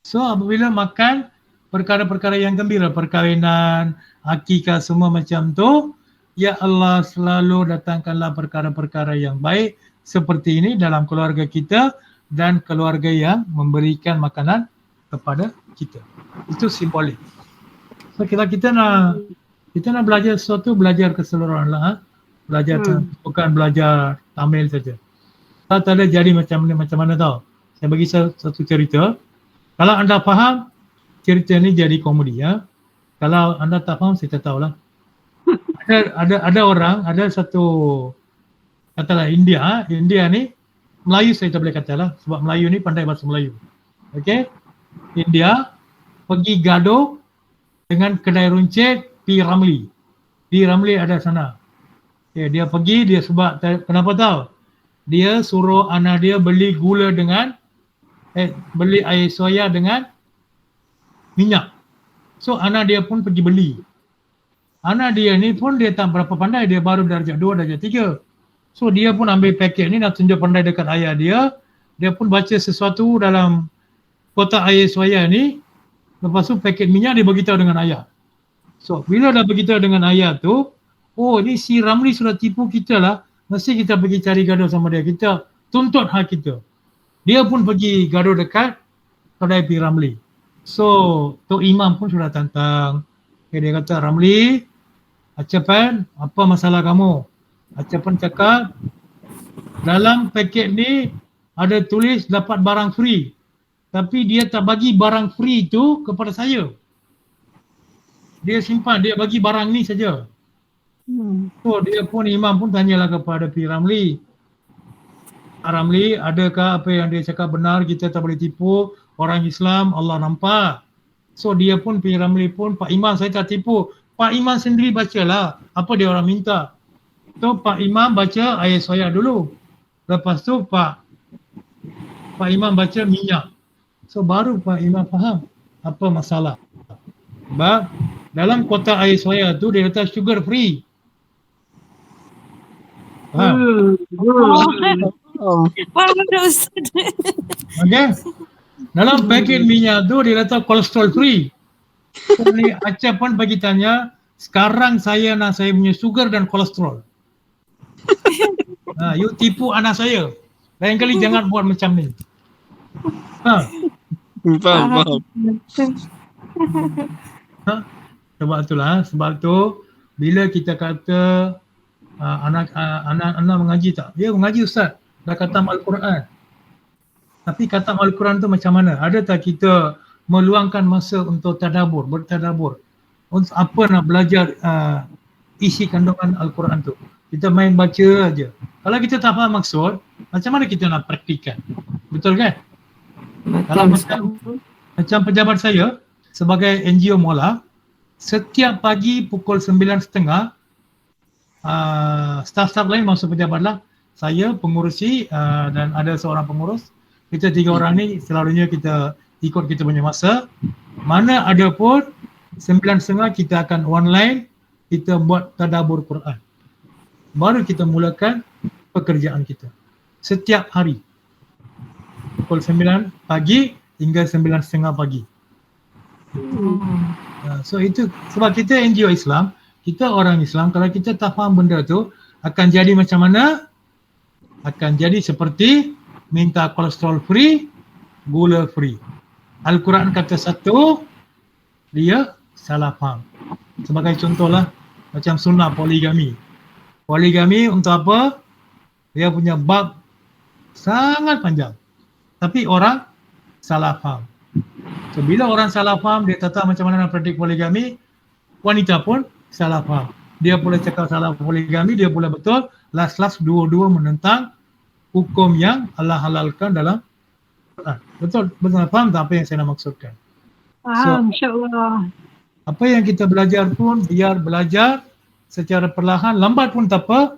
So apabila makan perkara-perkara yang gembira, perkahwinan, akikah, semua macam tu, ya Allah selalu datangkanlah perkara-perkara yang baik seperti ini dalam keluarga kita dan keluarga yang memberikan makanan kepada kita. Itu simbolik. So kita nak belajar sesuatu, belajar keseluruhan lah. Belajar bukan belajar Tamil saja. Tak ada jadi macam mana tau. Saya bagi satu cerita. Kalau anda faham, cerita ni jadi komedi ya. Kalau anda tak faham, saya tak tahulah. Ada orang, ada satu katalah India ni Melayu saya tak boleh katalah sebab Melayu ni pandai bahasa Melayu. Okey. India pergi gaduh dengan kedai runcit P. Ramlee. P. Ramlee ada sana. Okay, dia pergi, dia sebab kenapa tahu? Dia suruh anak dia beli gula dengan beli air soya dengan minyak. So anak dia pun pergi beli. Anak dia ni pun dia tak berapa pandai, dia baru darjah 2, darjah 3. So dia pun ambil paket ni nak tunjuk pandai dekat ayah dia. Dia pun baca sesuatu dalam kotak air soya ni. Lepas tu paket minyak dia beritahu dengan ayah. So bila dah beritahu dengan ayah tu, oh ni si Ramlee sudah tipu kita lah. Mesti kita pergi cari gaduh sama dia. Kita tuntut hak kita. Dia pun pergi gaduh dekat kedai P. Ramlee. So Tok Imam pun sudah tantang. Okay, dia kata, Ramlee, Acapan, apa masalah kamu? Acapan cakap, dalam paket ni ada tulis dapat barang free. Tapi dia tak bagi barang free tu kepada saya. Dia simpan, dia bagi barang ni saja. So dia pun, Imam pun tanyalah kepada P. Ramlee. Ramlee, adakah apa yang dia cakap benar, kita tak boleh tipu orang Islam, Allah nampak. So dia pun, P. Ramlee pun, Pak Imam saya tak tipu. Pak Imam sendiri bacalah apa dia orang minta. So Pak Imam baca ayat soya dulu. Lepas tu Pak Imam baca minyak. So baru Pak Imam faham apa masalah. Sebab dalam kotak air soya tu dia letak sugar free. Faham? Faham dah Ustaz. Okay? Dalam paket minyak tu dia letak kolesterol free. So ni Acap pun bagi tanya, sekarang saya nak saya punya sugar dan kolesterol. You tipu anak saya. Lain kali jangan buat macam ni. Faham. Sebab itulah, sebab tu bila kita kata anak mengaji tak? Dia mengaji Ustaz, dah khatam Al-Quran. Tapi khatam Al-Quran tu macam mana? Ada tak kita meluangkan masa untuk tadabbur, bertadabbur? Untuk apa nak belajar isi kandungan Al-Quran tu? Kita main baca aja. Kalau kita tak faham maksud, macam mana kita nak praktikan? Betul kan? Kalau macam pejabat saya sebagai NGO Mola, setiap pagi pukul 9.30 staf-staf lain masuk pejabat lah. Saya pengurusi dan ada seorang pengurus. Kita 3 orang ni selalunya kita ikut kita punya masa. Mana ada pun 9.30 kita akan online, kita buat tadabbur Quran. Baru kita mulakan pekerjaan kita. Setiap hari. Pukul 9 pagi hingga 9.30 pagi. So itu sebab kita NGO Islam, kita orang Islam, kalau kita tak faham benda tu akan jadi macam mana? Akan jadi seperti minta kolesterol free, gula free. Al-Quran kata satu, dia salah faham. Sebagai contohlah macam sunnah poligami. Poligami untuk apa? Dia punya bab sangat panjang. Tapi orang salah faham. So bila orang salah faham, dia tak tahu macam mana nak praktik poligami, wanita pun salah faham. dia boleh cakap salah poligami, dia boleh betul. Last dua-dua menentang hukum yang Allah halalkan dalam Quran. Betul faham tak apa yang saya nak maksudkan? Faham, insyaAllah. Apa yang kita belajar pun biar belajar secara perlahan, lambat pun tak apa,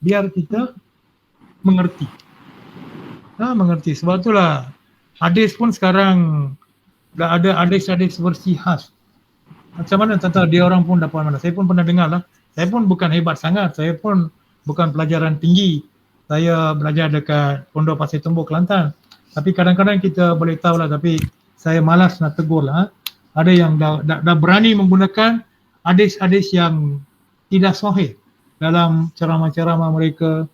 biar kita mengerti. Mengerti. Sebab itulah hadis pun sekarang dah ada hadis-hadis versi khas. Macam mana tentang dia orang pun dapat mana. Saya pun pernah dengar lah. Saya pun bukan hebat sangat. Saya pun bukan pelajaran tinggi. Saya belajar dekat Pondok Pasir Tumbuh, Kelantan. Tapi kadang-kadang kita boleh tahu lah, tapi saya malas nak tegur lah. Ada yang dah berani menggunakan hadis-hadis yang tidak sahih dalam ceramah-ceramah mereka.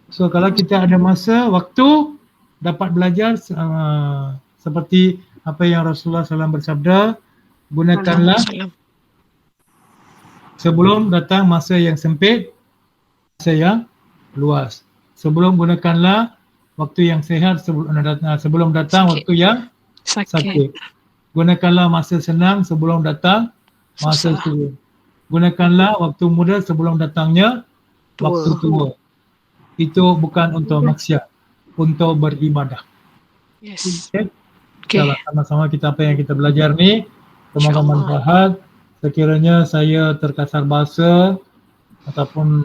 So kalau kita ada masa, waktu, dapat belajar seperti apa yang Rasulullah SAW bersabda, gunakanlah sebelum datang masa yang sempit, masa yang luas. Sebelum gunakanlah waktu yang sehat sebelum datang waktu yang sakit. Gunakanlah masa senang sebelum datang masa tua. Gunakanlah waktu muda sebelum datangnya waktu tua. Itu bukan untuk maksiat, untuk beribadah. Yes. Okay. Sama-sama kita apa yang kita belajar ni, semoga manfaat. Sekiranya saya terkasar bahasa ataupun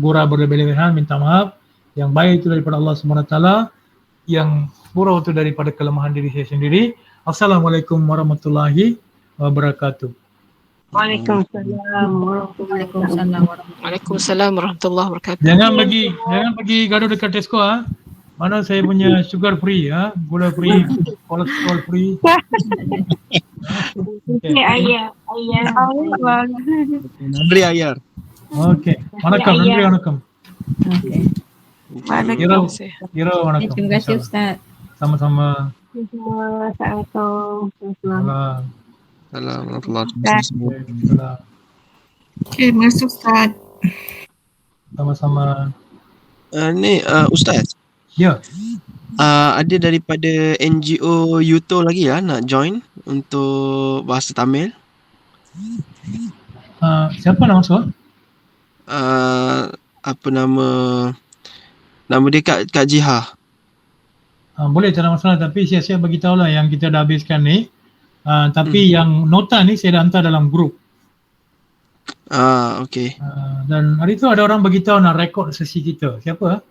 gurau berlebih-lebihan, minta maaf. Yang baik itu daripada Allah SWT, yang buruk itu daripada kelemahan diri saya sendiri. Assalamualaikum warahmatullahi wabarakatuh. Waalaikumsalam warahmatullahi wabarakatuh. Jangan pergi gaduh dekat Tesco Mana saya punya sugar free gula free, kolesterol free. Ayah. Nandri Ayar. Okey. Wanakkam, Nandri wanakkam. Okey. Ira wanakkam. Terima kasih Ustaz. Sama-sama. Assalamualaikum. Assalamualaikum. Okey, masuk Ustaz. Sama-sama. Ni Ustaz. Ya. Ada daripada NGO Yuto lagi nak join untuk bahasa Tamil. Siapa nak masuk? Apa nama dia Kak Jiha. Boleh, tak ada masalah, tapi siap-siap bagi tahu lah yang kita dah habiskan ni. Tapi yang nota ni saya dah hantar dalam grup. Okey. Dan hari tu ada orang bagi tahu nak rekod sesi kita. Siapa?